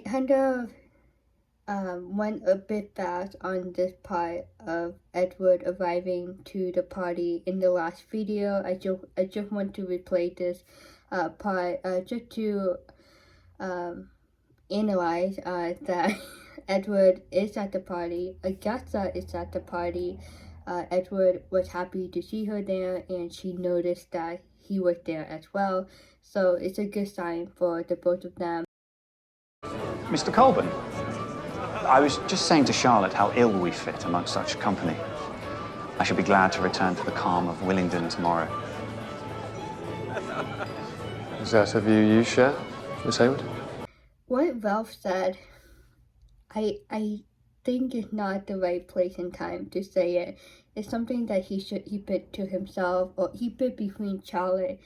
kind of went a bit fast on this part of Edward arriving to the party in the last video. I just want to replay this part just to analyze that Edward is at the party, Augusta is at the party. Edward was happy to see her there, and she noticed that he was there as well. So it's a good sign for the both of them. Mr. Colburn, I was just saying to Charlotte how ill we fit amongst such company. I should be glad to return to the calm of Willingdon tomorrow. Is that a view you share, Miss Hayward? What Ralph said, I think is not the right place and time to say it. It's something that he should keep it to himself, or keep it between Charlotte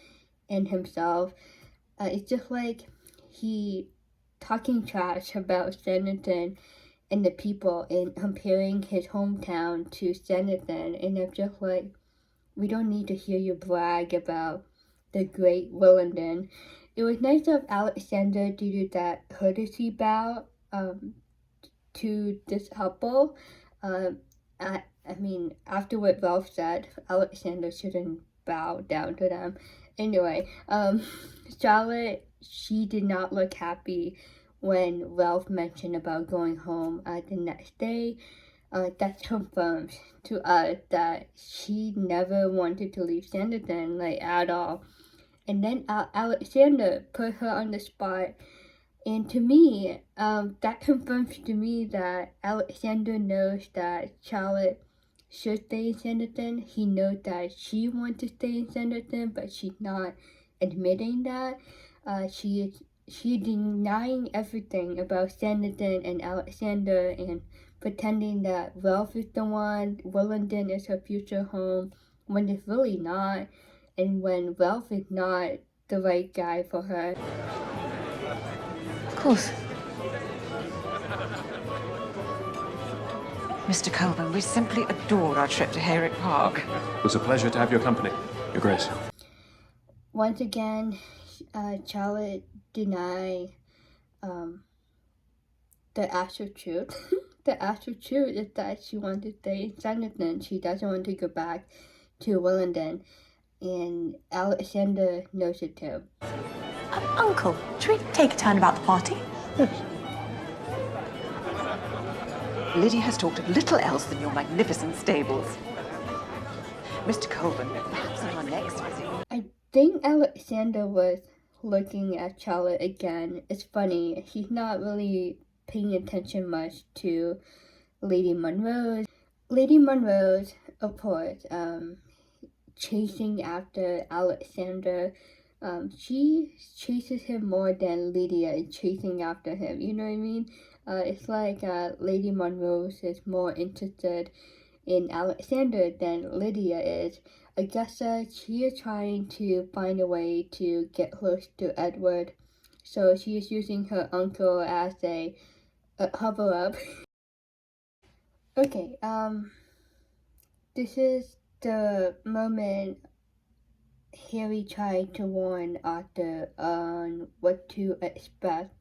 and himself. It's just like he talking trash about Sanditon and the people and comparing his hometown to Sanditon, and I'm just like, we don't need to hear you brag about the great Willingdon. It was nice of Alexander to do that courtesy bow to this couple. I mean, after what Ralph said, Alexander shouldn't bow down to them. Anyway, Charlotte, she did not look happy when Ralph mentioned about going home the next day. That confirms to us that she never wanted to leave Sanditon, like, at all. And then Alexander put her on the spot. And to me, that confirms to me that Alexander knows that Charlotte should stay in Sanditon. He knows that she wants to stay in Sanditon, but she's not admitting that. She's denying everything about Sanditon and Alexander and pretending that Ralph is the one, Willingdon is her future home, when it's really not, and when Ralph is not the right guy for her. Of course. Mr. Colburn, we simply adored our trip to Hayrick Park. It was a pleasure to have your company, Your Grace. Once again, Charlotte denied the actual truth. The actual truth is that she wants to stay in Sanditon. She doesn't want to go back to Willingdon. And Alexander knows it too. Uncle, should we take a turn about the party? Lydia has talked of little else than your magnificent stables. Mr. Colburn, perhaps on our next visit. I think Alexander was looking at Charlotte again. It's funny, he's not really paying attention much to Lady Monrose. Lady Monrose, of course, chasing after Alexander. She chases him more than Lydia is chasing after him, you know what I mean? It's like Lady Monrose is more interested in Alexander than Lydia is. Augusta, she is trying to find a way to get close to Edward, so she is using her uncle as a cover-up. Okay, this is the moment Harry tried to warn Arthur on what to expect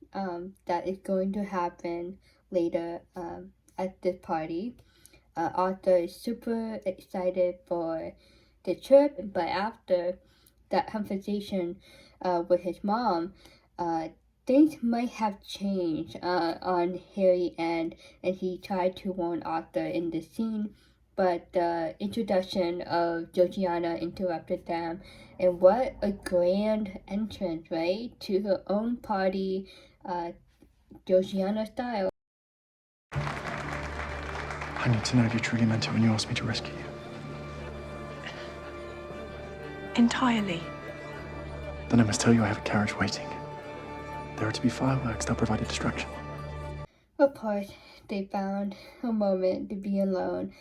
that is going to happen later at this party. Arthur is super excited for the trip, but after that conversation with his mom, things might have changed on Harry's end, and he tried to warn Arthur in the scene, but the introduction of Georgiana interrupted them. And what a grand entrance, right? To her own party, Georgiana style. I need to know if you truly meant it when you asked me to rescue you. Entirely. Then I must tell you I have a carriage waiting. There are to be fireworks that provide a distraction. Of course, they found a moment to be alone.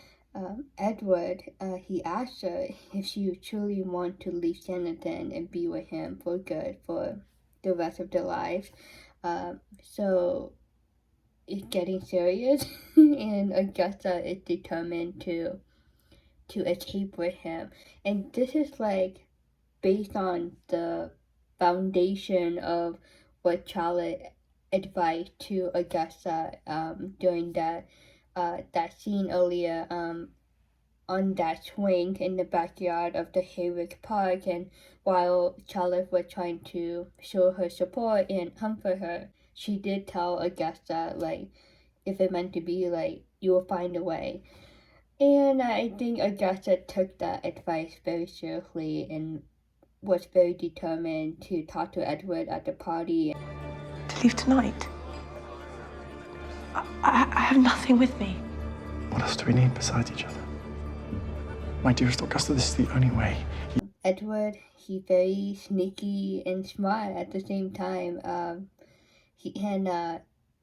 Edward, he asked her if she would truly want to leave Sanditon and be with him for good for the rest of their lives. So it's getting serious, and Augusta is determined to escape with him. And this is like based on the foundation of what Charlotte advice to Augusta during that scene earlier on that swing in the backyard of the Haywick Park, and while Charlotte was trying to show her support and comfort her, she did tell Augusta, like, if it meant to be, like, you will find a way. And I think Augusta took that advice very seriously and was very determined to talk to Edward at the party. To leave tonight? I have nothing with me. What else do we need besides each other? My dearest Augusta, this is the only way. Edward, he's very sneaky and smart at the same time. He can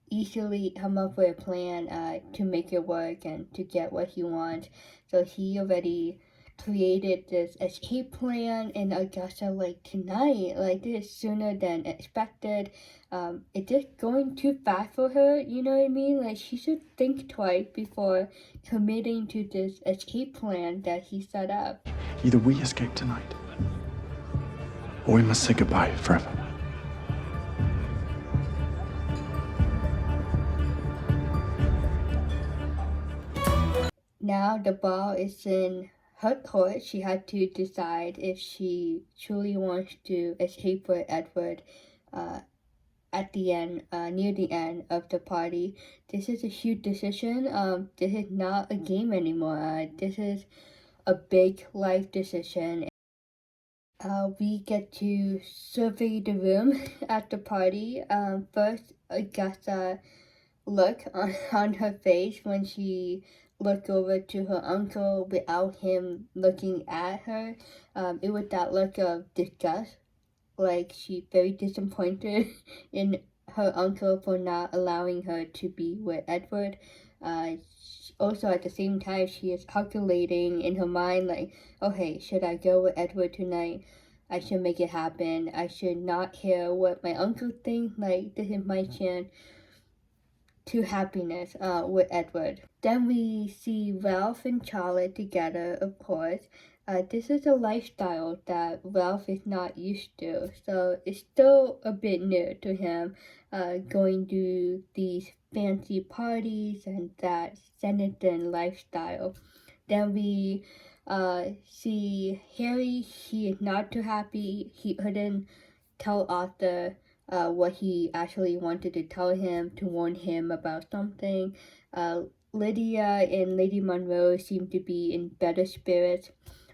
easily come up with a plan to make it work and to get what he wants. So he already created this escape plan, and Augusta, like, tonight, like this, sooner than expected. It's just going too fast for her, you know what I mean? Like, she should think twice before committing to this escape plan that he set up. Either we escape tonight, or we must say goodbye forever. Now the ball is in her court. She had to decide if she truly wants to escape with Edward at the end, near the end of the party. This is a huge decision. This is not a game anymore. This is a big life decision. We get to survey the room at the party. First, Augusta look on her face when she looked over to her uncle without him looking at her. It was that look of disgust, like she's very disappointed in her uncle for not allowing her to be with Edward. Also, at the same time, she is calculating in her mind, like, okay, should I go with Edward tonight? I should make it happen. I should not care what my uncle thinks. Like, this is my chance to happiness with Edward. Then we see Ralph and Charlotte together, of course. This is a lifestyle that Ralph is not used to, so it's still a bit new to him, going to these fancy parties and that Senator lifestyle. Then we see Harry. He is not too happy. He couldn't tell Arthur what he actually wanted to tell him, to warn him about something. Lydia and Lady Monroe seem to be in better spirits,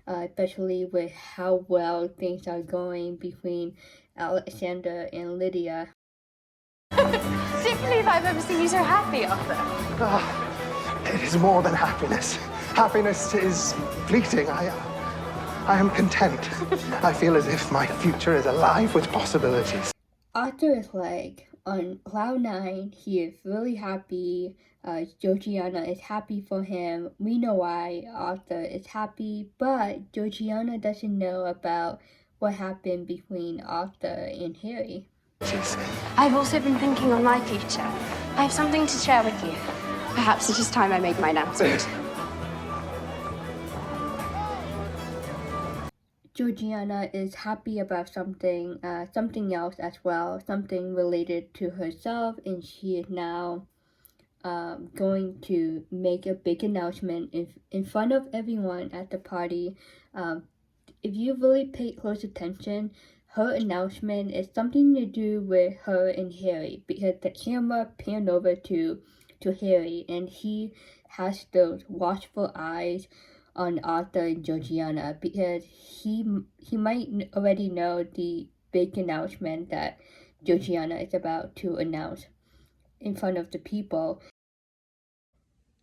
especially with how well things are going between Alexander and Lydia. I don't believe I've ever seen you so happy, Arthur. It is more than happiness. Happiness is fleeting. I am content. I feel as if my future is alive with possibilities. Arthur is like on cloud nine. He is really happy. Georgiana is happy for him. We know why Arthur is happy, but Georgiana doesn't know about what happened between Arthur and Harry. I've also been thinking on my future. I have something to share with you. Perhaps it is time I made my announcement. Georgiana is happy about something else as well, something related to herself, and she is now going to make a big announcement in front of everyone at the party. If you really pay close attention, her announcement is something to do with her and Harry, because the camera panned over to Harry, and he has those watchful eyes on Arthur and Georgiana, because he might already know the big announcement that Georgiana is about to announce in front of the people.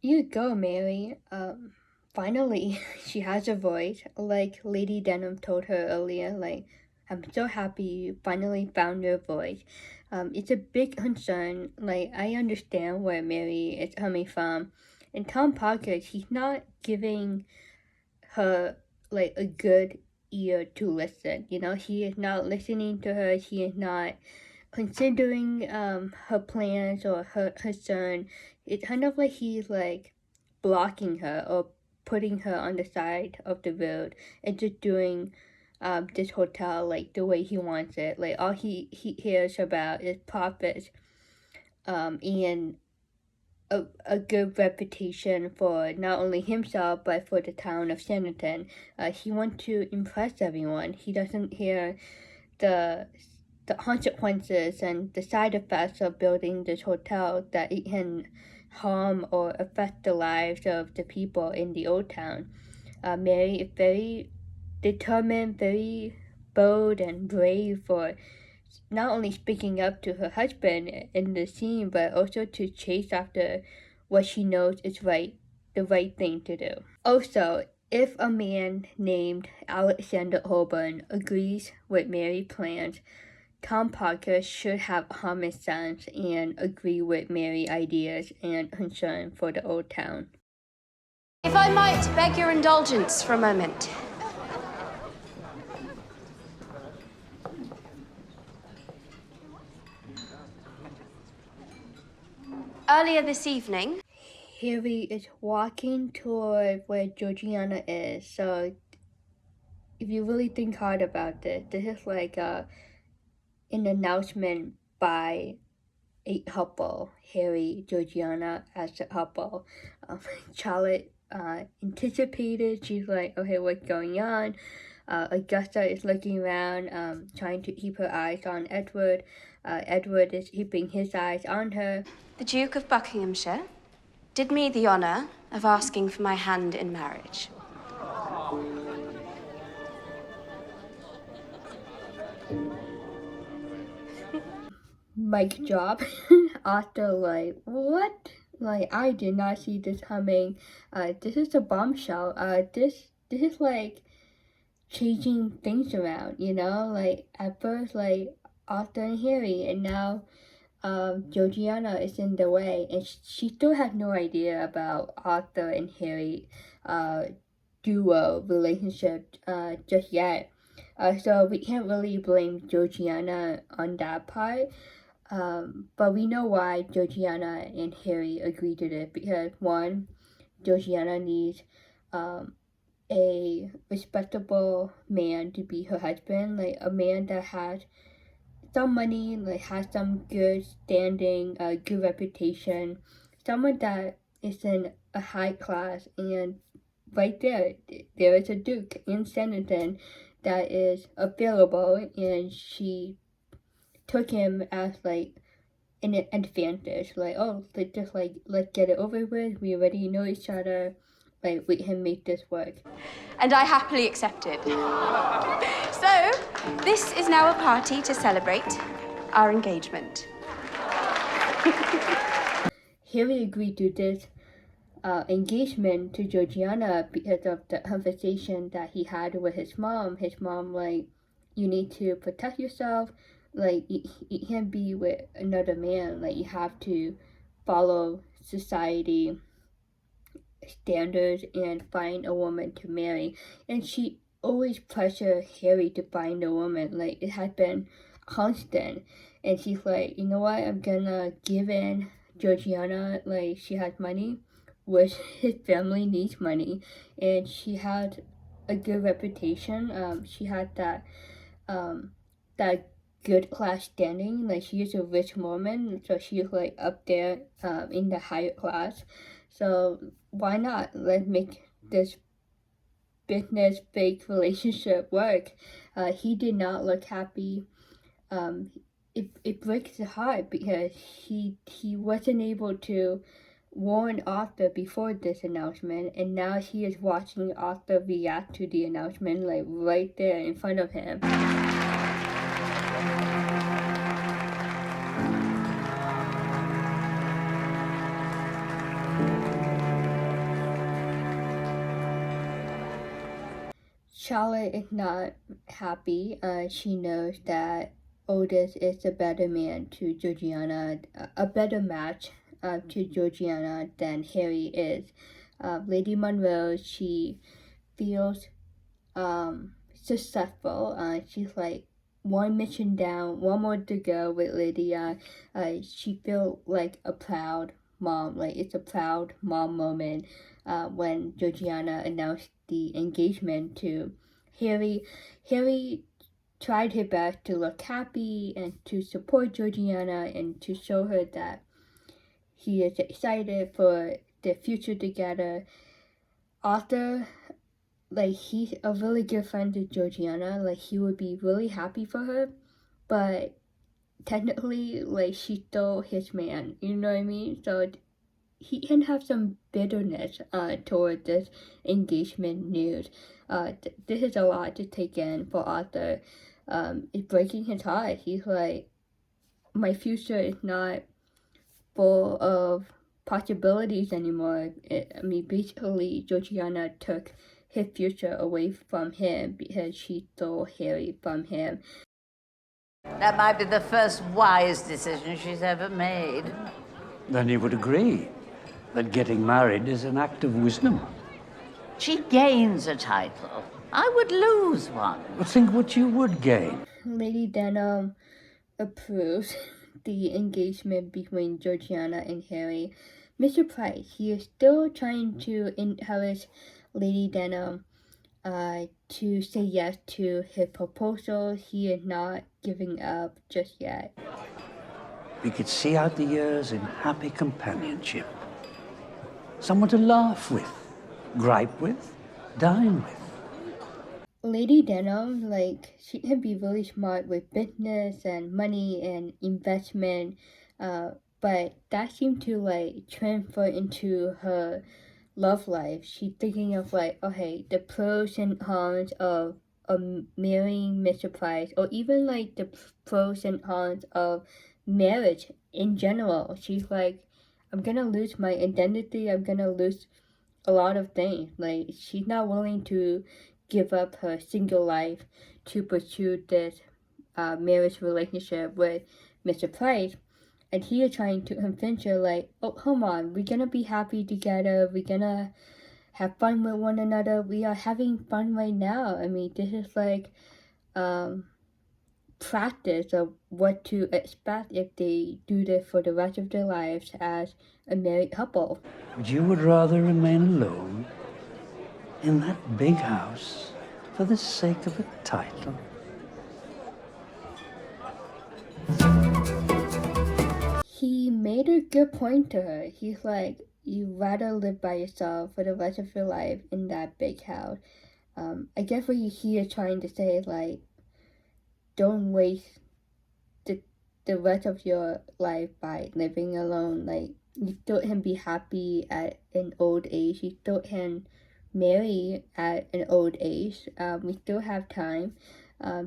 You go, Mary. Finally, she has a voice, like Lady Denham told her earlier. Like, I'm so happy you finally found your voice. It's a big concern. Like, I understand where Mary is coming from. And Tom Parker, he's not giving her, like, a good ear to listen. You know, he is not listening to her. He is not considering her plans or her concern. It's kind of like he's, like, blocking her or putting her on the side of the road and just doing this hotel, like, the way he wants it. Like, all he cares about is profits. and a good reputation for not only himself but for the town of Sanditon. He wants to impress everyone. He doesn't hear the consequences and the side effects of building this hotel, that it can harm or affect the lives of the people in the old town. Mary is very determined, very bold and brave for not only speaking up to her husband in the scene, but also to chase after what she knows is the right thing to do. Also, if a man named Alexander Holborn agrees with Mary's plans, Tom Parker should have common sense and agree with Mary's ideas and concern for the old town. If I might beg your indulgence for a moment. Earlier this evening, Harry is walking toward where Georgiana is, so if you really think hard about this is like an announcement by a couple, Harry, Georgiana as a couple. Charlotte anticipated, she's like, okay, what's going on? Augusta is looking around, trying to keep her eyes on Edward. Edward is keeping his eyes on her. the Duke of Buckinghamshire did me the honour of asking for my hand in marriage. Mic drop. Arthur like, what? Like, I did not see this coming. This is a bombshell. This is like changing things around, you know? Like, at first, like, Arthur and Harry, and now Georgiana is in the way, and she still has no idea about Arthur and Harry duo relationship just yet. So we can't really blame Georgiana on that part. But we know why Georgiana and Harry agreed to this, because one, Georgiana needs a respectable man to be her husband, like a man that has some money, like has some good standing, good reputation, someone that is in a high class. And right there is a duke in Sanditon that is available, and she took him as like an advantage, like, oh, let's get it over with, we already know each other, like, we can make this work. And I happily accepted. So, this is now a party to celebrate our engagement. Harry agreed to this engagement to Georgiana because of the conversation that he had with his mom. His mom, like, you need to protect yourself, like, you can't be with another man, like, you have to follow society standards and find a woman to marry. And she always pressured Harry to find a woman, like, it had been constant. And she's like, you know what, I'm gonna give in. Georgiana, like, she has money, which his family needs money, and she had a good reputation. She had that good class standing, like, she is a rich woman, so she's like up there in the higher class. So why not? Let's make this business fake relationship work. He did not look happy. It breaks his heart because he wasn't able to warn Arthur before this announcement, and now he is watching Arthur react to the announcement, like, right there in front of him. Charlotte is not happy. She knows that Otis is a better man to Georgiana, a better match to Georgiana than Harry is. Lady Monroe, she feels successful. She's like one mission down, one more to go with Lydia. She feels like a proud mom, like it's a proud mom moment when Georgiana announced the engagement to Harry. Harry tried her best to look happy and to support Georgiana and to show her that he is excited for their future together. Arthur, like, he's a really good friend to Georgiana. Like, he would be really happy for her, but technically, like, she's still his man, you know what I mean? So he can have some bitterness toward this engagement news. This is a lot to take in for Arthur. It's breaking his heart. He's like, my future is not full of possibilities anymore. Basically, Georgiana took his future away from him because she stole Harry from him. That might be the first wise decision she's ever made. Then you would agree that getting married is an act of wisdom. She gains a title. I would lose one. But think what you would gain. Lady Denham approves the engagement between Georgiana and Harry. Mr. Price, he is still trying to encourage Lady Denham to say yes to his proposal. He is not giving up just yet. We could see out the years in happy companionship. Someone to laugh with, gripe with, dine with. Lady Denham, like, she can be really smart with business and money and investment, but that seemed to, like, transfer into her love life. She's thinking of, like, okay, the pros and cons of marrying Mr. Price, or even, like, the pros and cons of marriage in general. She's like, I'm gonna lose my identity, I'm gonna lose a lot of things. Like, she's not willing to give up her single life to pursue this marriage relationship with Mr. Price. And he is trying to convince her, like, oh, come on, we're gonna be happy together, we're gonna have fun with one another, we are having fun right now. I mean, this is like practice of what to expect if they do this for the rest of their lives as a married couple. But you would rather remain alone in that big house for the sake of a title? He made a good point to her. He's like, you'd rather live by yourself for the rest of your life in that big house. I guess what he is trying to say is, like, don't waste the rest of your life by living alone. Like, you still can be happy at an old age. You still can marry at an old age. We still have time.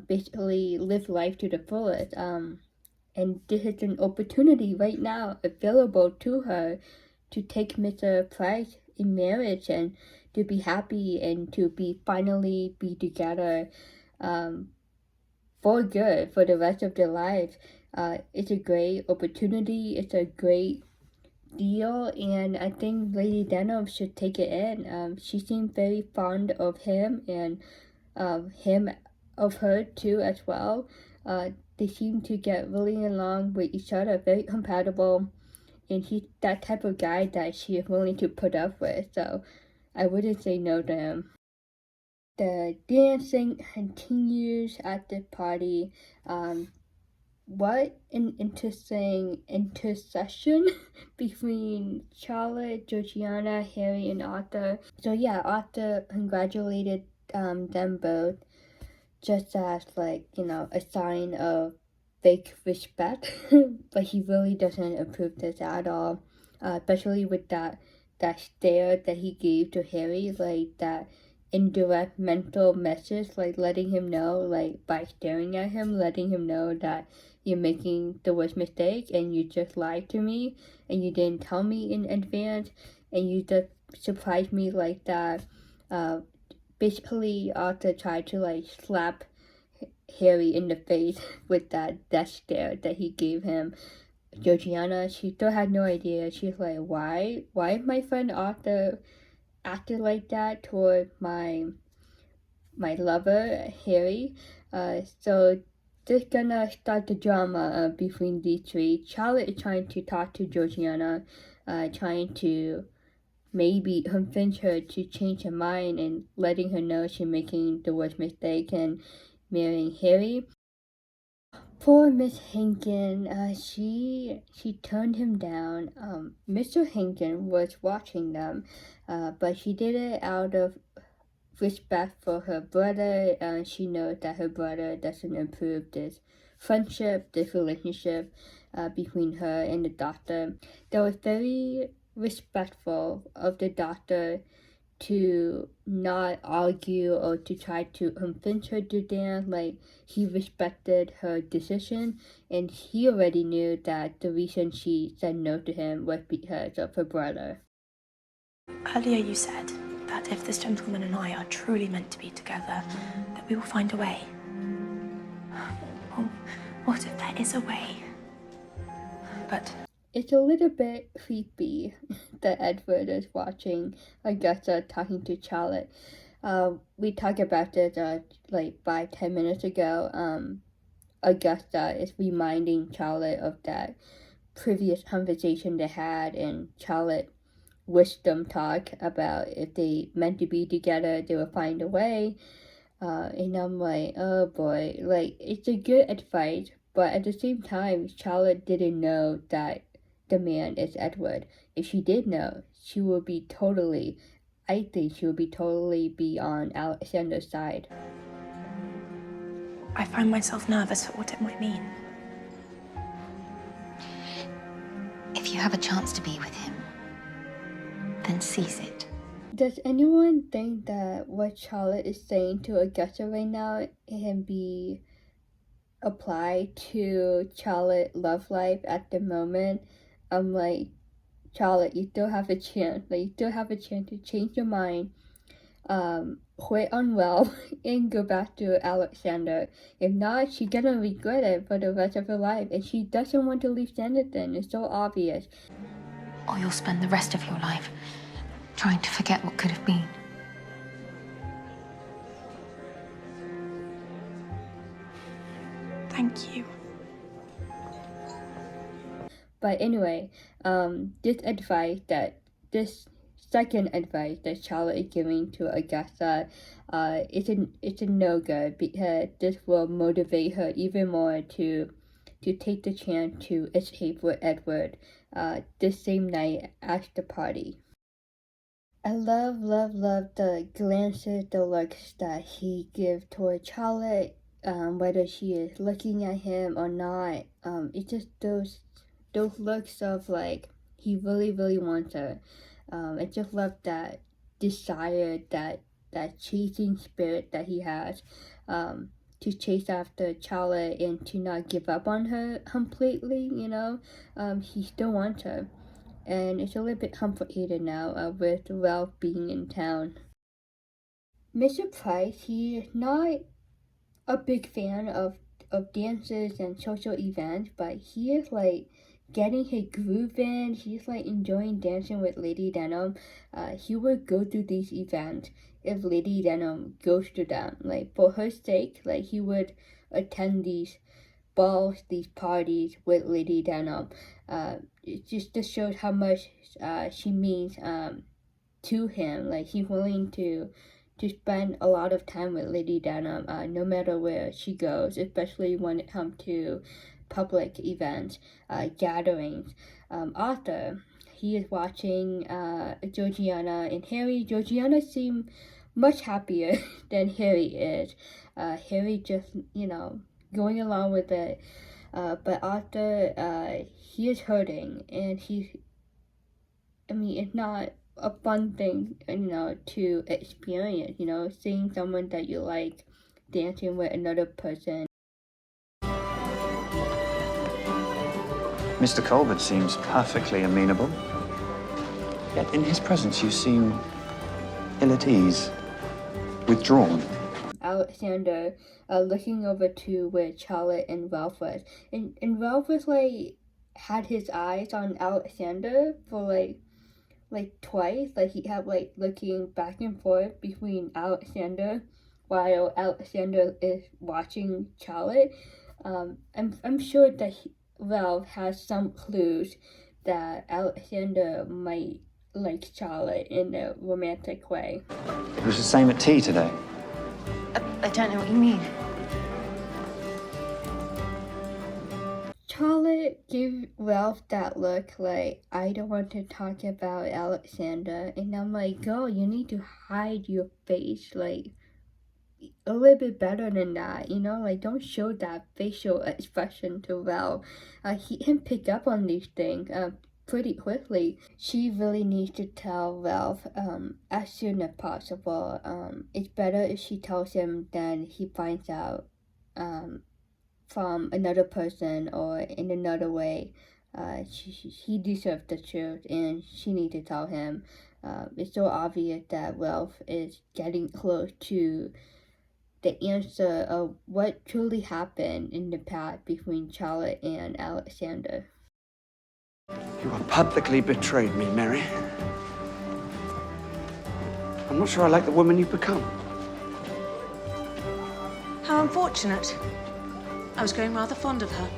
Basically, live life to the fullest. And this is an opportunity right now available to her to take Mr. Price in marriage and to be happy and to finally be together for good for the rest of their lives. It's a great opportunity. It's a great deal, and I think Lady Denham should take it in. She seemed very fond of him, and him of her too as well. They seem to get really along with each other, very compatible, and he's that type of guy that she is willing to put up with, so I wouldn't say no to him. The dancing continues at the party. What an interesting intercession between Charlotte, Georgiana, Harry, and Arthur. So yeah, Arthur congratulated them both just as, like, you know, a sign of fake respect. But he really doesn't approve this at all, especially with that stare that he gave to Harry, like that indirect mental message, like letting him know, like by staring at him, letting him know that you're making the worst mistake and you just lied to me and you didn't tell me in advance and you just surprised me like that. Basically, Arthur tried to, like, slap Harry in the face with that death stare that he gave him. Georgiana, she still had no idea. She's like, why my friend Arthur acted like that toward my lover, Harry? So this gonna start the drama between these three. Charlotte is trying to talk to Georgiana, trying to maybe convince her to change her mind and letting her know she's making the worst mistake and marrying Harry. Poor Miss Hinken, she turned him down. Mr. Hinken was watching them, but she did it out of respect for her brother. She knows that her brother doesn't approve this friendship, this relationship between her and the doctor. That was very respectful of the doctor to not argue or to try to convince her to dance. Like, he respected her decision, and he already knew that the reason she said no to him was because of her brother. Earlier you said that if this gentleman and I are truly meant to be together, that we will find a way. Well, what if there is a way? But it's a little bit creepy that Edward is watching Augusta talking to Charlotte. We talked about this like 5-10 minutes ago. Augusta is reminding Charlotte of that previous conversation they had, and Charlotte wisdom talk about if they meant to be together, they will find a way. And I'm like, oh boy, like, it's a good advice, but at the same time, Charlotte didn't know that the man is Edward. If she did know, she would be totally, I think she would be totally on Alexander's side. I find myself nervous at what it might mean. If you have a chance to be with him, then seize it. Does anyone think that what Charlotte is saying to Augusta right now can be applied to Charlotte's love life at the moment? I'm like, Charlotte, you still have a chance. Like, you still have a chance to change your mind, quit on Ralph, and go back to Alexander. If not, she's gonna regret it for the rest of her life, and she doesn't want to leave Sanditon. It's so obvious. Or you'll spend the rest of your life trying to forget what could have been. Thank you. But anyway, this second advice that Charlotte is giving to Augusta, it's a no good, because this will motivate her even more to take the chance to escape with Edward this same night at the party. I love the glances, the looks that he gives toward Charlotte, whether she is looking at him or not. It's just those looks of like, he really wants her. I just love that desire, that chasing spirit that he has, to chase after Charlotte and to not give up on her completely, you know. He still wants her. And it's a little bit complicated now with Ralph being in town. Mr. Price, he is not a big fan of dances and social events, but he is like getting his groove in. He's like enjoying dancing with Lady Denham. He would go to these events if Lady Denham goes to them. Like, for her sake, like, he would attend these balls, these parties with Lady Denham. It just shows how much she means to him. Like, he's willing to spend a lot of time with Lady Denham, no matter where she goes, especially when it comes to public events, gatherings. Arthur, he is watching Georgiana and Harry. Georgiana seems much happier than Harry is. Harry just, going along with it. But Arthur, he is hurting, and it's not a fun thing, to experience, seeing someone that you like dancing with another person. Mr. Colbert seems perfectly amenable. Yet in his presence you seem ill at ease, withdrawn. Alexander looking over to where Charlotte and Ralph was. And Ralph was like, had his eyes on Alexander for like twice. Like, he kept like looking back and forth between Alexander while Alexander is watching Charlotte. I'm sure that Ralph has some clues that Alexander might like Charlotte in a romantic way. It was the same at tea today. I don't know what you mean. give Ralph that look like, I don't want to talk about Alexander. And I'm like, girl, you need to hide your face, like, a little bit better than that, you know? Like, don't show that facial expression to Ralph. He can pick up on these things pretty quickly. She really needs to tell Ralph as soon as possible. It's better if she tells him than he finds out from another person or in another way. He deserves the truth, and she needs to tell him. It's so obvious that Ralph is getting close to the answer of what truly happened in the past between Charlotte and Alexander. You have publicly betrayed me, Mary. I'm not sure I like the woman you've become. How unfortunate. I was growing rather fond of her.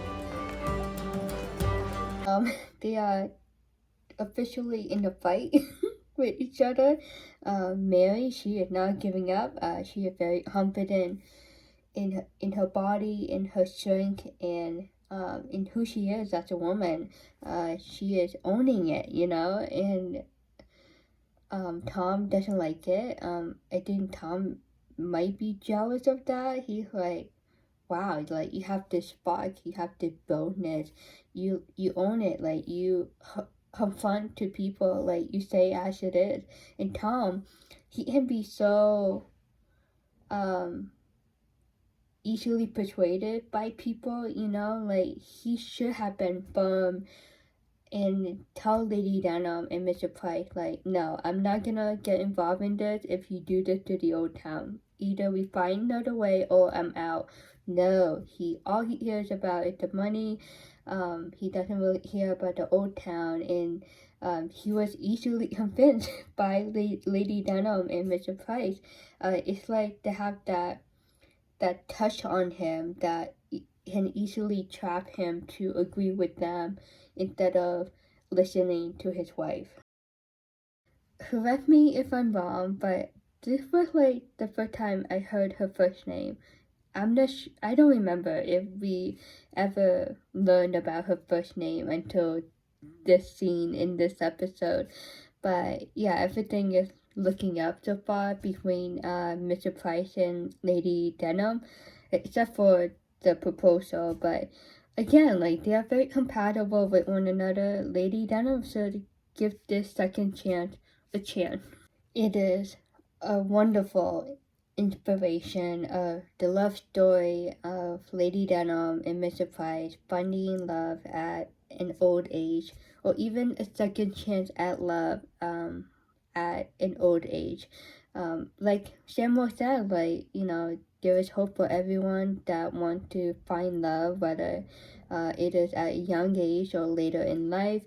They are officially in a fight with each other. Mary, she is not giving up. She is very confident in her body, in her strength, and in who she is as a woman. She is owning it, you know, and Tom doesn't like it. I think Tom might be jealous of that. He's like, wow, like, you have this spark, you have this boldness, you own it, like, you confront to people, like, you say as it is. And Tom, he can be so easily persuaded by people, you know, like, he should have been firm and tell Lady Denham and Mr. Price, like, no, I'm not gonna get involved in this if you do this to the old town. Either we find another way or I'm out. No, all he hears about is the money. He doesn't really hear about the old town, and he was easily convinced by Lady Denham and Mr. Price. It's like they have that touch on him that can easily trap him to agree with them instead of listening to his wife. Correct me if I'm wrong, but this was like the first time I heard her first name. I don't remember if we ever learned about her first name until this scene in this episode. But yeah, everything is looking up so far between Mr. Price and Lady Denham, except for the proposal. But again, like, they are very compatible with one another. Lady Denham should give this second chance a chance. It is a wonderful inspiration of the love story of Lady Denham and Mr. Price finding love at an old age, or even a second chance at love at an old age. Like Samuel said, like, you know, there is hope for everyone that want to find love, whether it is at a young age or later in life.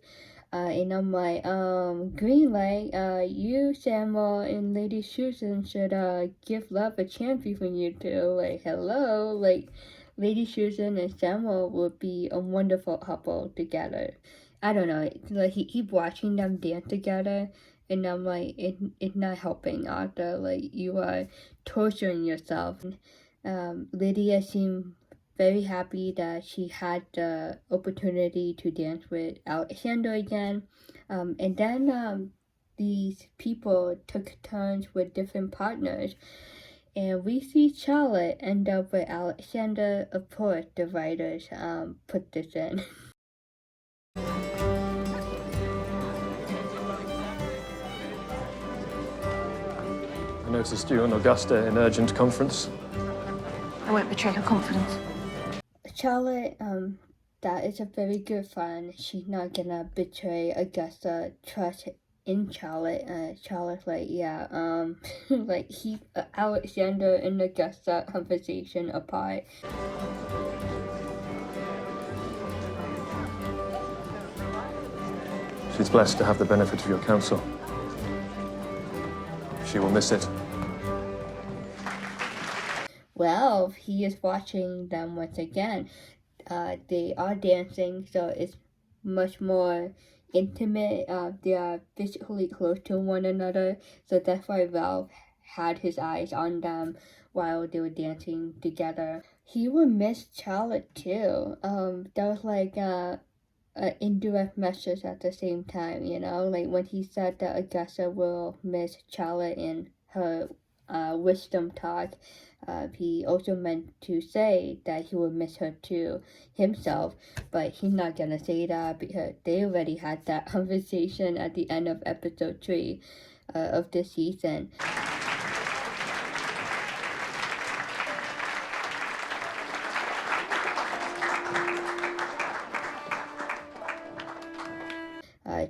And I'm like, green light, you, Samuel, and Lady Susan should give love a chance between you two. Like, hello, like, Lady Susan and Samuel would be a wonderful couple together. I don't know, like, he keep watching them dance together, and I'm like, it's not helping, Arthur. Like, you are torturing yourself. Lydia seemed very happy that she had the opportunity to dance with Alexander again. And then these people took turns with different partners. And we see Charlotte end up with Alexander. Of course, the writers put this in. I noticed you and Augusta in urgent conference. I won't betray her confidence. Charlotte, that is a very good friend. She's not gonna betray Augusta trust in Charlotte. Charlotte's like, yeah, like, keep Alexander and Augusta conversation apart. She's blessed to have the benefit of your counsel. She will miss it. Well, he is watching them once again. They are dancing, so it's much more intimate. They are physically close to one another, so that's why Ralph had his eyes on them while they were dancing together. He would miss Charlotte too. That was like an indirect message at the same time, you know? Like when he said that Augusta will miss Charlotte in her wisdom talk, he also meant to say that he will miss her too himself, but he's not gonna say that because they already had that conversation at the end of episode 3 of this season.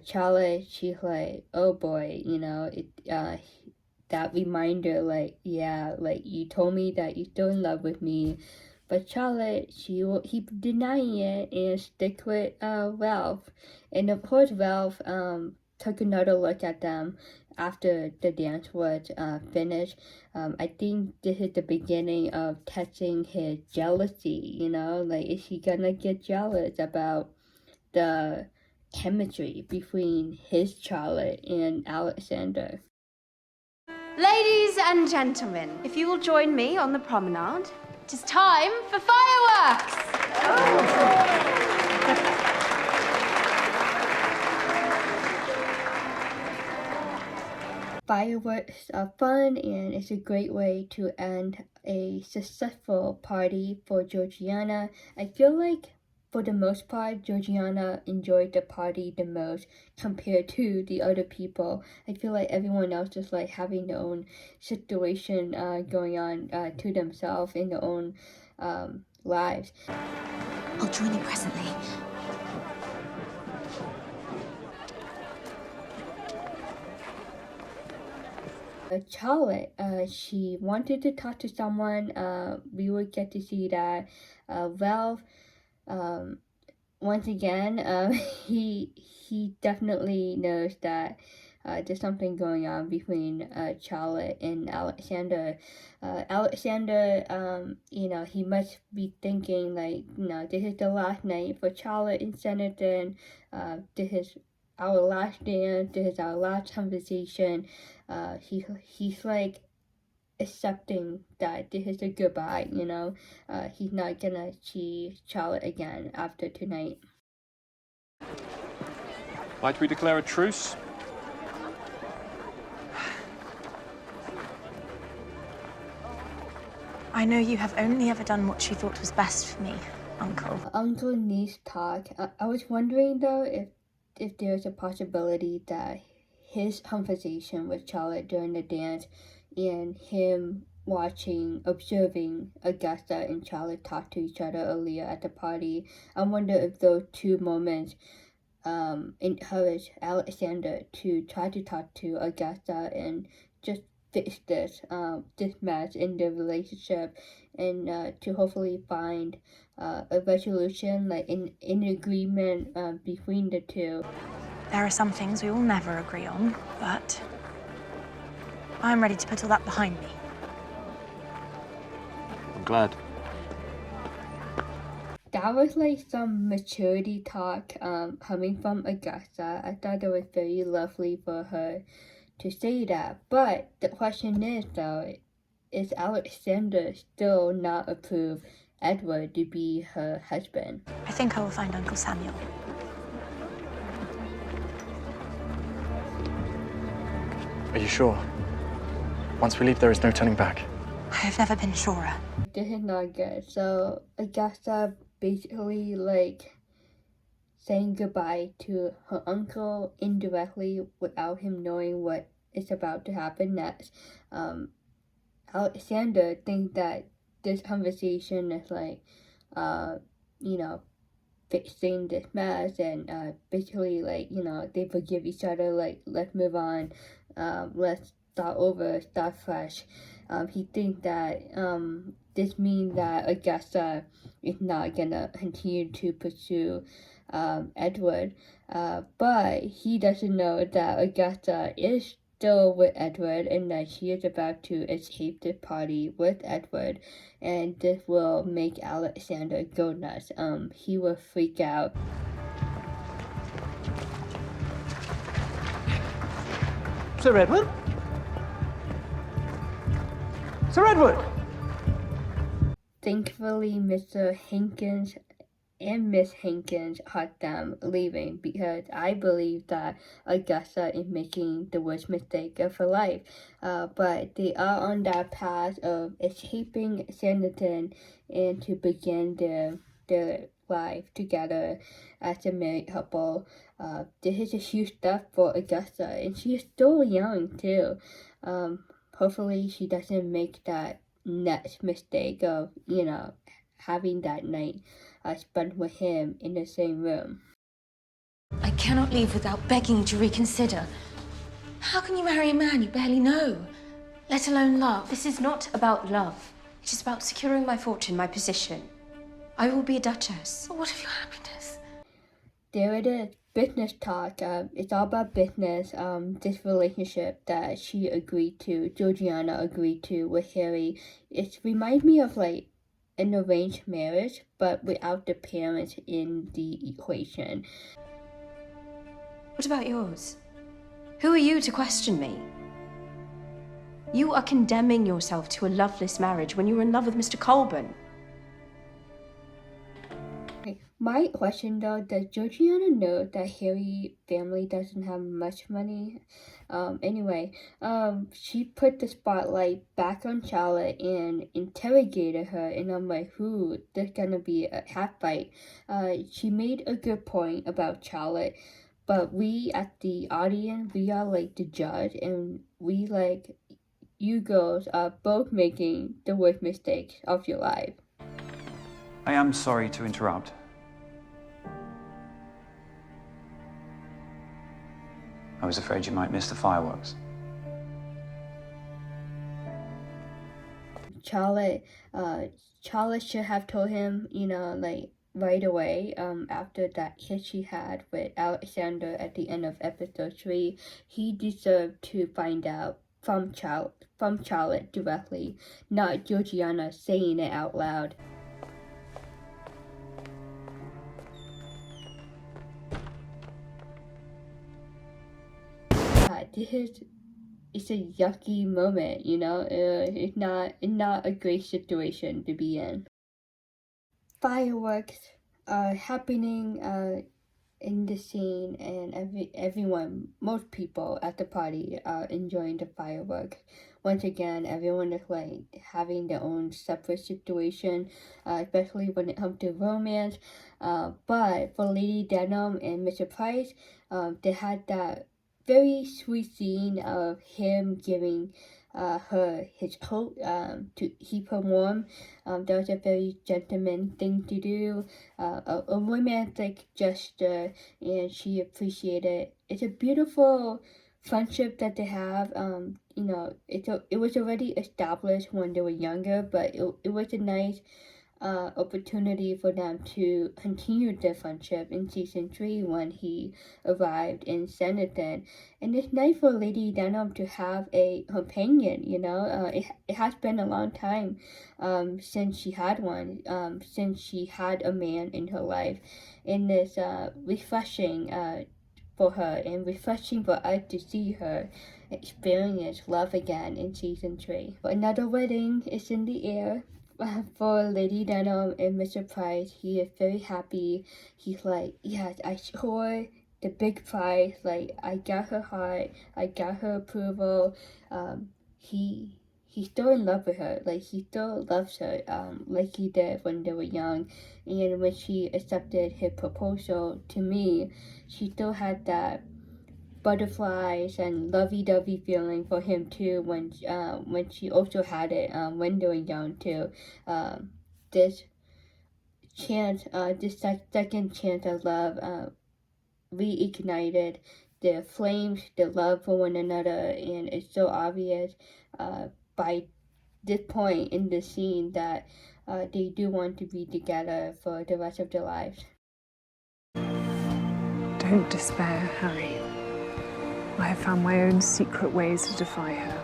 Charlotte, she's like, oh boy, you know, that reminder, like, yeah, like, you told me that you're still in love with me, but Charlotte, he denying it and stick with Ralph. And of course, Ralph took another look at them after the dance was finished. I think this is the beginning of testing his jealousy, you know, like, is he gonna get jealous about the chemistry between his Charlotte and Alexander? Ladies and gentlemen, if you will join me on the promenade, it is time for fireworks! Fireworks are fun, and it's a great way to end a successful party for Georgiana. I feel like for the most part, Georgiana enjoyed the party the most compared to the other people. I feel like everyone else is like having their own situation going on to themselves in their own lives. I'll join you presently. Charlotte, she wanted to talk to someone. We would get to see that Ralph, once again, he definitely knows that there's something going on between Charlotte and Alexander. Alexander, you know, he must be thinking like, you know, this is the last night for Charlotte and Sanditon. This is our last dance. This is our last conversation. He's like accepting that this is a goodbye, you know. He's not gonna see Charlotte again after tonight. Might we declare a truce? I know you have only ever done what you thought was best for me, Uncle. Uncle needs talk. I was wondering though if there's a possibility that his conversation with Charlotte during the dance and him observing Augusta and Charlotte talk to each other earlier at the party, I wonder if those two moments encourage Alexander to try to talk to Augusta and just fix this mess in the relationship, and to hopefully find a resolution, like in agreement between the two. There are some things we will never agree on, but I'm ready to put all that behind me. I'm glad. That was like some maturity talk coming from Augusta. I thought it was very lovely for her to say that. But the question is though, is Alexander still not approve Edward to be her husband? I think I will find Uncle Samuel. Are you sure? Once we leave, there is no turning back. I have never been surer. This is not good. So Augusta basically like saying goodbye to her uncle indirectly without him knowing what is about to happen next. Alexander thinks that this conversation is like, you know, fixing this mess, and basically like, you know, they forgive each other, like, let's move on, let's start over, start fresh. He thinks that this means that Augusta is not gonna continue to pursue Edward, but he doesn't know that Augusta is still with Edward and that she is about to escape the party with Edward, and this will make Alexander go nuts. He will freak out. Sir Edward? Sir Edward! Thankfully, Mr. Hankins and Miss Hankins hurt them leaving, because I believe that Augusta is making the worst mistake of her life. But they are on that path of escaping Sanditon and to begin their life together as a married couple. This is a huge step for Augusta, and she is still young too. Hopefully she doesn't make that next mistake of, having that night spent with him in the same room. I cannot leave without begging you to reconsider. How can you marry a man you barely know, let alone love? This is not about love. It is about securing my fortune, my position. I will be a duchess. But what of your happiness? There it is. Business talk. It's all about business. This relationship that she agreed to, Georgiana agreed to with Harry, it reminds me of like an arranged marriage, but without the parents in the equation. What about yours? Who are you to question me? You are condemning yourself to a loveless marriage when you were in love with Mr. Colburn. My question though, does Georgiana know that Harry family doesn't have much money? Anyway, she put the spotlight back on Charlotte and interrogated her, and I'm like, there's gonna be a half fight. She made a good point about Charlotte, but we at the audience, we are like the judge, and we like, you girls are both making the worst mistakes of your life. I am sorry to interrupt. I was afraid you might miss the fireworks. Charlotte should have told him, like right away, after that kiss she had with Alexander at the end of episode 3, he deserved to find out from Charlotte directly, not Georgiana saying it out loud. It's a yucky moment, it's not a great situation to be in. Fireworks are happening in the scene, and everyone, most people at the party are enjoying the fireworks. Once again, everyone is like having their own separate situation, especially when it comes to romance. But for Lady Denham and Mr. Price, they had that very sweet scene of him giving her his coat to keep her warm. That was a very gentleman thing to do, a romantic gesture, and she appreciated it. It's a beautiful friendship that they have. It was already established when they were younger, but it was a nice opportunity for them to continue their friendship in season 3 when he arrived in Sanditon. And it's nice for Lady Denham to have a companion, it has been a long time since she had one, since she had a man in her life, and it's refreshing for her and refreshing for us to see her experience love again in season 3. Another wedding is in the air for Lady Denham and Mr. Price. He is very happy. He's like, yes, I scored the big prize. Like, I got her heart. I got her approval. He's still in love with her. Like, he still loves her, like he did when they were young. And when she accepted his proposal to me, she still had that butterflies and lovey-dovey feeling for him too when she also had it when they were young too. This second chance of love reignited the flames, the love for one another, and it's so obvious by this point in the scene that they do want to be together for the rest of their lives. Don't despair, Harry. I have found my own secret ways to defy her.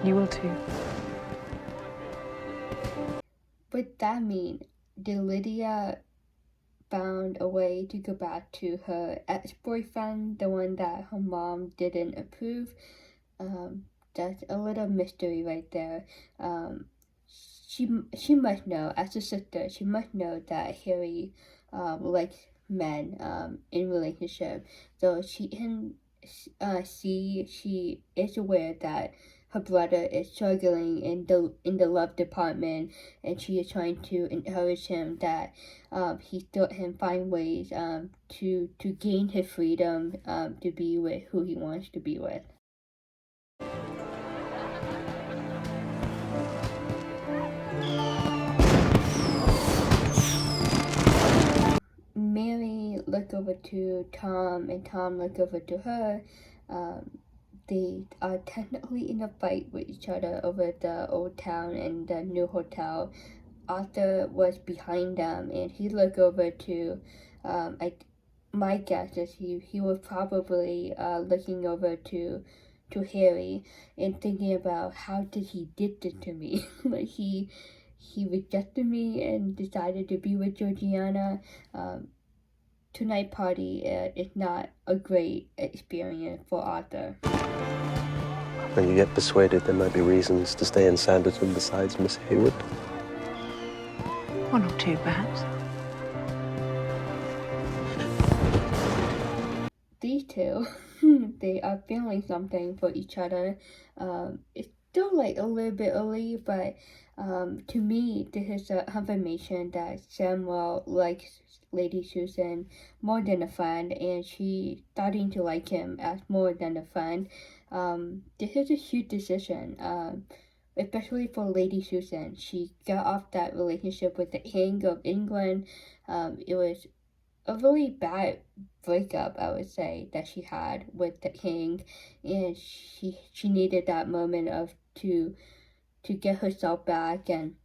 You will too. Would that mean did Lydia found a way to go back to her ex-boyfriend, the one that her mom didn't approve? That's a little mystery right there. She must know, as a sister, she must know that Harry likes men in relationship. So she can see, she is aware that her brother is struggling in the love department, and she is trying to encourage him that he still can find ways to gain his freedom to be with who he wants to be with. Mary looked over to Tom, and Tom looked over to her. They are technically in a fight with each other over the old town and the new hotel. Arthur was behind them, and he looked over to, my guess is he was probably looking over to Harry and thinking about, how did he did this to me? Like he rejected me and decided to be with Georgiana. Tonight party is not a great experience for Arthur. When you get persuaded, there might be reasons to stay in Sanditon besides Miss Hayward. One or two, perhaps. These two, they are feeling something for each other. It's still like a little bit early, but to me, this is a confirmation that Samuel likes Lady Susan more than a friend, and she's starting to like him as more than a friend. This is a huge decision, especially for Lady Susan. She got off that relationship with the King of England. It was a really bad breakup, I would say, that she had with the King, and she needed that moment of to get herself back and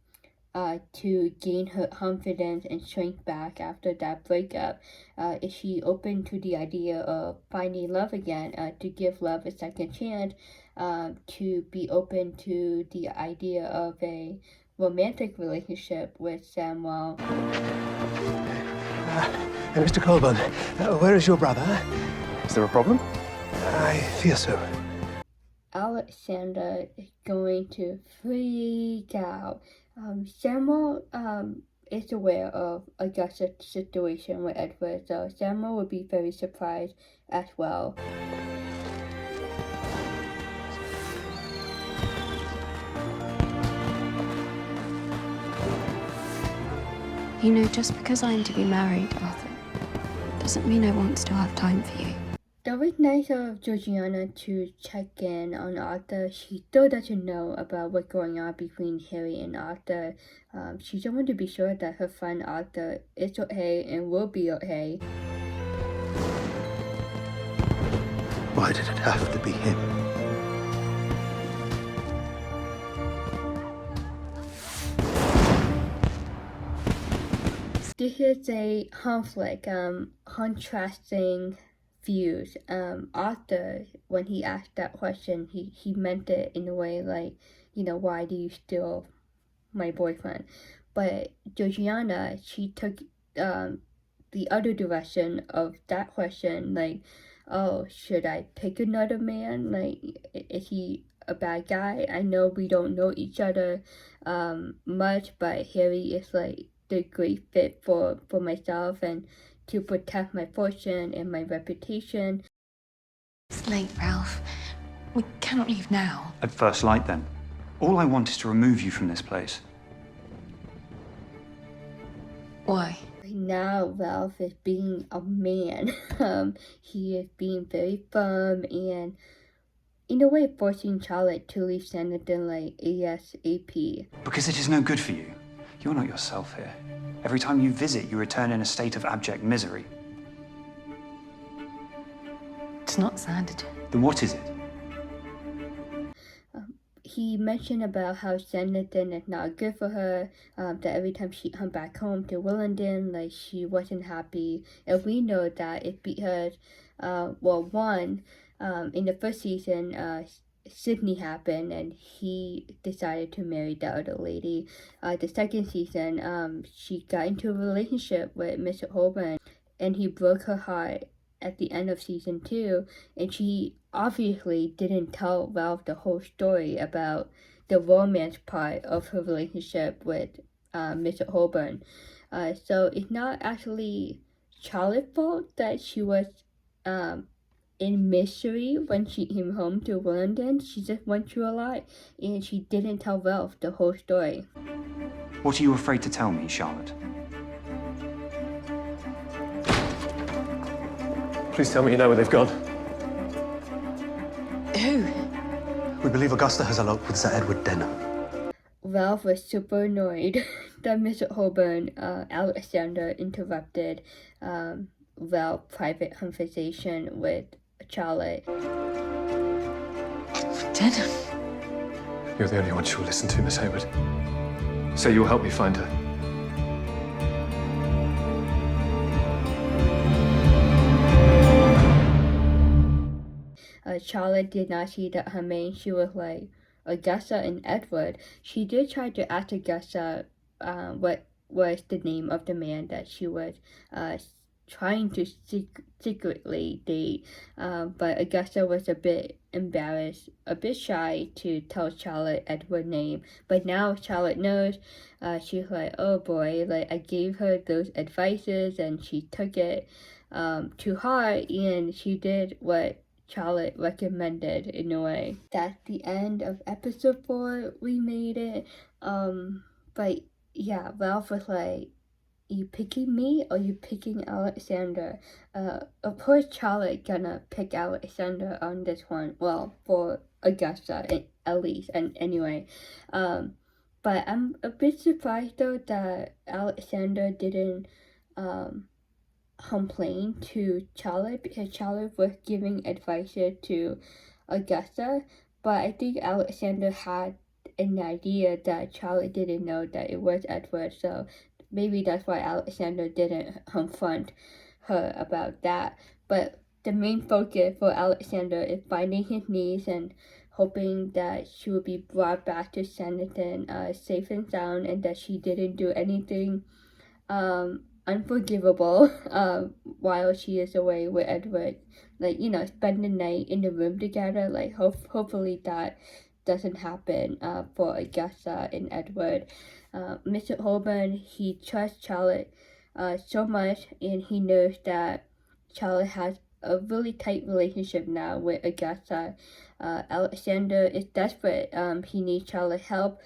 to gain her confidence and strength back after that breakup. Is she open to the idea of finding love again, to give love a second chance, to be open to the idea of a romantic relationship with Samuel? Mr. Colburn, where is your brother? Is there a problem? I fear so. Alexander is going to freak out. Samuel is aware of Augusta's situation with Edward, so Samuel would be very surprised as well. You know, just because I am to be married, Arthur, doesn't mean I won't still have time for you. That was nice of Georgiana to check in on Arthur. She still doesn't know about what's going on between Harry and Arthur. She just wanted to be sure that her friend Arthur is okay and will be okay. Why did it have to be him? This is a conflict, contrasting views. Arthur, when he asked that question, he meant it in a way like, you know, why do you steal my boyfriend? But Georgiana, she took the other direction of that question, like, oh, should I pick another man? Like, is he a bad guy? I know we don't know each other much, but Harry is like the great fit for myself and to protect my fortune and my reputation. It's late, Ralph. We cannot leave now. At first light, then. All I want is to remove you from this place. Why? Now Ralph is being a man. He is being very firm and, in a way, forcing Charlotte to leave Sanditon like ASAP. Because it is no good for you. You're not yourself here. Every time you visit, you return in a state of abject misery. It's not Sanditon. Then what is it? He mentioned about how Sanditon is not good for her, that every time she come back home to Willenden, like, she wasn't happy. And we know that it's because, in the first season, Sydney happened and he decided to marry the other lady. The second season, she got into a relationship with Mr. Holborn and he broke her heart at the end of season 2, and she obviously didn't tell Ralph the whole story about the romance part of her relationship with Mr. Holborn. So it's not actually Charlotte's fault that she was in misery when she came home to London. She just went through a lot, and she didn't tell Ralph the whole story. What are you afraid to tell me, Charlotte? Please tell me you know where they've gone. Who? We believe Augusta has eloped with Sir Edward Denham. Ralph was super annoyed that Mr. Holborn, Alexander, interrupted Ralph's private conversation with Charlotte. Denham? You're the only one she'll listen to, Miss Hayward. So you'll help me find her. Charlotte did not see that her main. She was like, Augusta and Edward. She did try to ask Augusta what was the name of the man that she was trying to secretly date, but Augusta was a bit embarrassed, a bit shy to tell Charlotte Edward's name. But now Charlotte knows. She's like, oh boy, like I gave her those advices and she took it to heart, and she did what Charlotte recommended in a way. That's the end of episode 4. We made it. But yeah, Ralph was like, you picking me or you picking Alexander? Of course Charlotte gonna pick Alexander on this one. Well, for Augusta at least. And anyway, but I'm a bit surprised though that Alexander didn't complain to Charlotte, because Charlotte was giving advice to Augusta. But I think Alexander had an idea that Charlotte didn't know that it was Edward, so maybe that's why Alexander didn't confront her about that. But the main focus for Alexander is finding his niece and hoping that she will be brought back to Sanditon safe and sound, and that she didn't do anything unforgivable while she is away with Edward. Like, you know, spend the night in the room together. Like, hopefully that doesn't happen for Augusta and Edward. Mr. Holborn, he trusts Charlotte so much, and he knows that Charlotte has a really tight relationship now with Augusta. Alexander is desperate. He needs Charlotte's help.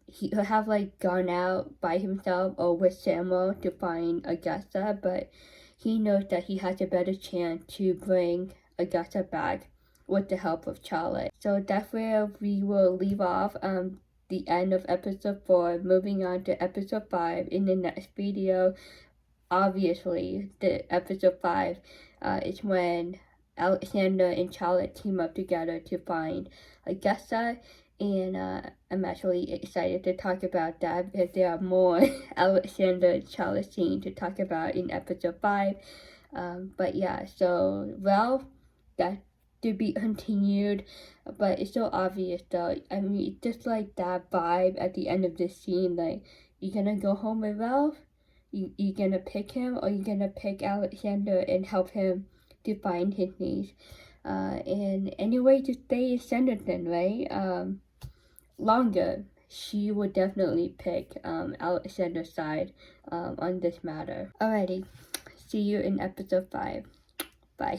He'll have like gone out by himself or with Samuel to find Augusta, but he knows that he has a better chance to bring Augusta back with the help of Charlotte. So that's where we will leave off the end of episode 4, moving on to episode 5 in the next video. Obviously, the episode 5 is when Alexander and Charlotte team up together to find Augusta, and I'm actually excited to talk about that because there are more Alexander and Charlotte scenes to talk about in episode 5. But yeah, so Ralph, that to be continued, but it's so obvious though. I mean, just like that vibe at the end of this scene, like, you gonna go home with Ralph? You gonna pick him, or you gonna pick Alexander and help him to find his niece? And anyway, to stay in Sanditon, right? Longer, she would definitely pick Alexander's side on this matter. Alrighty, see you in episode 5. Bye.